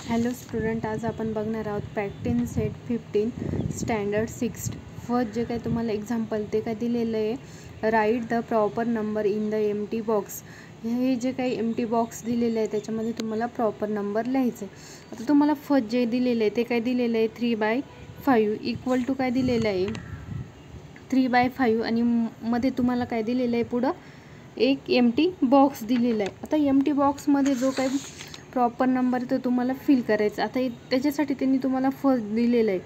Hello student, आज आपण बघणार आहोत प्रॅक्टिस सेट 15 स्टँडर्ड 6. फर्स्ट जे काही तुम्हाला एक्झाम्पल ते काय दिलेलं आहे, write the proper number in the empty box. हे जे काही एम्प्टी बॉक्स दिलेलं आहे त्याच्यामध्ये तुम्हाला प्रॉपर नंबर लिहायचं आहे. आता तुम्हाला फर्स्ट जे दिलेलं आहे ते काय दिलेलं आहे, 3/5 इक्वल टू काय दिलेलं आहे, 3/5 आणि मध्ये तुम्हाला काय दिलेलं आहे, पुढं एक एम्प्टी बॉक्स दिलेला आहे. आता एम्प्टी बॉक्समध्ये जो काही प्रॉपर नंबर तो तुम्हाला फिल करायचा. आता त्याच्यासाठी त्यांनी तुम्हाला फर्स्ट दिलेलं आहे.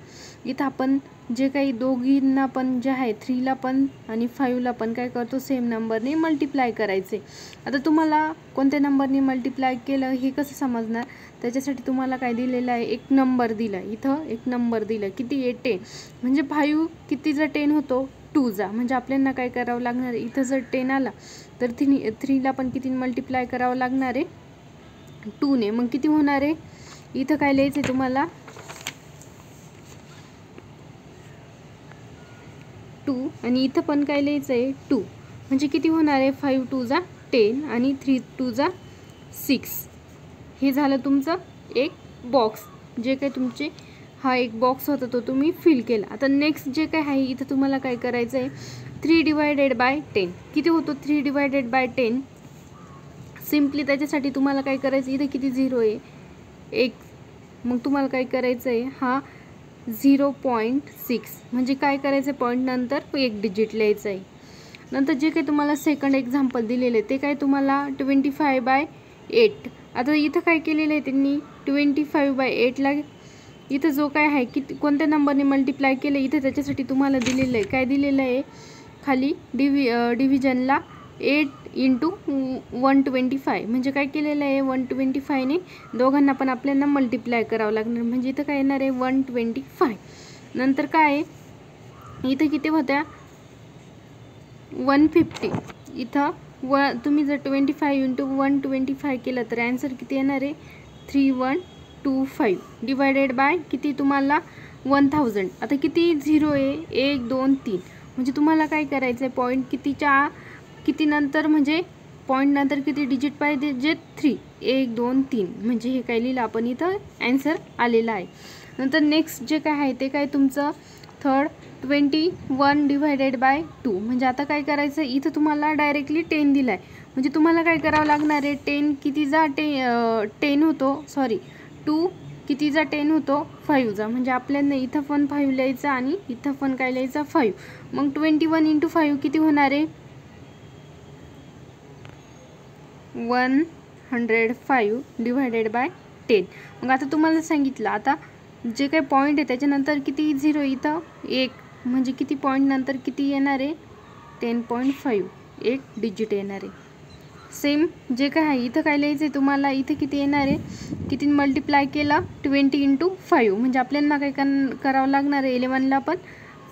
इथं आपण जे काही दोघींना पण जे आहे 3ला पण आणि 5ला पण काय करतो, सेम नंबरने मल्टिप्लाय करायचे. आता तुम्हाला कोणत्या नंबरने मल्टिप्लाय केलं हे कसं समजणार, त्याच्यासाठी तुम्हाला काय दिलेलं आहे, एक नंबर दिला. इथं एक नंबर दिला, किती आहे, 10. म्हणजे 5 कितीचा 10 होतो, 2चा. म्हणजे आपल्याला काय करावं लागणार, इथं जर 10 आला तर 3ला पण किती मल्टिप्लाय करावं लागणार आहे, 2ने. मग किती होणार आहे, इथं काय लिहायचं आहे तुम्हाला, 2 आणि इथं पण काय लिहायचं आहे, 2. म्हणजे किती होणार आहे, 5 2 10 आणि 3 2 6. हे झालं तुमचं एक बॉक्स. जे काही तुमचे हा एक बॉक्स होता तो तुम्ही फिल केला. आता नेक्स्ट जे काय आहे इथं तुम्हाला काय करायचं आहे, 3/10. किती होतो 3/10? सिम्पली त्याच्यासाठी तुम्हाला काय करायचं, इथं किती 0 आहे, 1. मग तुम्हाला काय करायचं आहे, हा 0.6 म्हणजे काय करायचं, पॉईंट नंतर एक डिजिट लिहायचं आहे. नंतर जे काही तुम्हाला सेकंड एक्झाम्पल दिलेले ते काय तुम्हाला 25/8. आता इथं काय केलेलं आहे त्यांनी, 25/8ला इथं जो काय आहे किती कोणत्या नंबरने मल्टिप्लाय केलं, इथं त्याच्यासाठी तुम्हाला दिलेलं आहे, काय दिलेलं आहे, खाली डिव्हिजनला 8 × 125. म्हणजे काय केलेलं आहे, 125ने दोघांना पण आपल्याला मल्टिप्लाय करावं लागणार. म्हणजे इथं काय येणार आहे, 125. नंतर काय आहे, इथं किती होत्या, 150. इथं तुम्ही जर 25 × 125 केलं तर ॲन्सर किती येणार आहे, 3125 डिवायडेड बाय किती तुम्हाला 1000. आता किती 0 आहे, 1 2 3. म्हणजे तुम्हाला काय करायचं आहे, पॉईंट किती नंतर, म्हणजे पॉईंट नंतर किती डिजिट पाहिजे, जे 3 1 2 3. म्हणजे हे काय लिहिलं आपण, इथं ॲन्सर आलेला आहे. नंतर नेक्स्ट जे काय आहे ते काय तुमचं थर्ड 21/2. म्हणजे आता काय करायचं, इथं तुम्हाला डायरेक्टली 10 दिला आहे. म्हणजे तुम्हाला काय करावं लागणार आहे, 10 कितीचा 10 होतो, सॉरी 2 कितीचा 10 होतो, 5चा. म्हणजे आपल्याला इथं पण 5 लिहायचा आणि इथं पण काय लिहायचा, 5. मग 21 × 5 किती होणार आहे, 105 डिवायडेड बाय 10. मग आता तुम्हाला सांगितलं, आता जे काही पॉईंट आहे त्याच्यानंतर किती 0, इथं 1. म्हणजे किती पॉईंट नंतर किती येणार आहे, 10.5 एक डिजिट येणार आहे. सेम जे काय आहे इथं काय लिहायचं आहे तुम्हाला, इथं किती येणार आहे, किती मल्टिप्लाय केलं, 20 × 5. म्हणजे आपल्याला काय करावं लागणार आहे, 11ला पण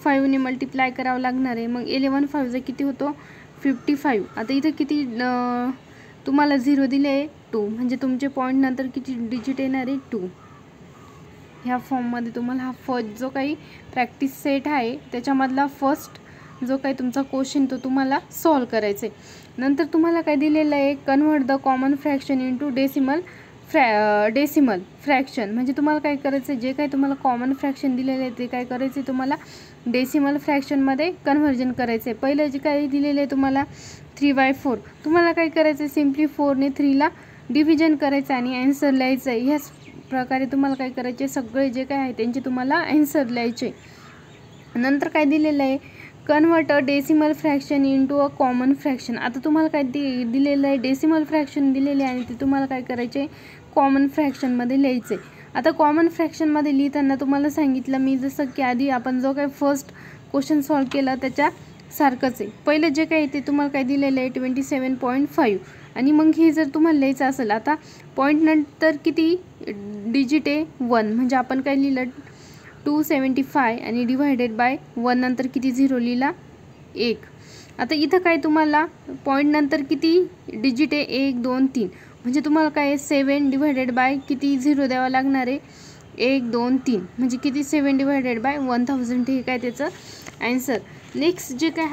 5ने मल्टिप्लाय करावं लागणार आहे. मग 11 5 किती होतो, 55. आता इथं किती तुम्हाला 0 दिले आहे, 2. म्हणजे तुमचे पॉईंट नंतर किती डिजिट येणार आहे, 2. ह्या फॉर्ममध्ये तुम्हाला हा फर्स्ट जो काही प्रॅक्टिस सेट आहे त्याच्यामधला फर्स्ट जो काही तुमचा क्वेश्चन तो तुम्हाला सॉल्व करायचा आहे. नंतर तुम्हाला काय दिलेलं आहे, convert the common fraction into decimal fraction. म्हणजे तुम्हाला काय करायचं आहे, जे काही तुम्हाला कॉमन फ्रॅक्शन दिलेलं आहे ते काय करायचं आहे, तुम्हाला डेसिमल फ्रॅक्शनमध्ये कन्व्हर्जन करायचं आहे. पहिलं जे काही दिलेलं आहे तुम्हाला 3/4. तुम्हाला काय करायचं आहे, सिम्पली 4ने 3ला डिव्हिजन करायचं आणि ॲन्सर लिहायचं आहे. ह्याच प्रकारे तुम्हाला काय करायचे, सगळे जे काय आहे त्यांचे तुम्हाला ॲन्सर लिहायचे. नंतर काय दिलेलं आहे, convert a decimal fraction into a common fraction. आता तुम्हाला काय दिलेलं आहे, डेसिमल फ्रॅक्शन दिलेले आहे आणि ते तुम्हाला काय करायचे, कॉमन फ्रॅक्शनमध्ये लिहायचे. आता कॉमन फ्रॅक्शनमध्ये लिहिताना तुम्हाला सांगितलं मी, जसं की आधी आपण जो काही फर्स्ट क्वेश्चन सॉल्व केला त्याच्या सारखंच आहे. पहिलं जे काही ते तुम्हाला काय दिलेलं आहे, 27.5. आणि मग हे जर तुम्हाला लिहायचं असेल, आता पॉईंट नंतर किती डिजिट आहे, 1. म्हणजे आपण काय लिहिलं, 275 आणि डिवायडेड बाय 1 नंतर किती 0 लिहिला, 1. आता इथं काय तुम्हाला पॉईंट नंतर किती डिजिट आहे, 1 2 3. म्हणजे तुम्हाला काय 7 डिवायडेड बाय किती 0 द्यावा लागणार आहे, 1 2 3. म्हणजे किती 7 डिवायडेड बाय 1000. हे काय त्याचं ॲन्सर. नेक्स्ट जे काय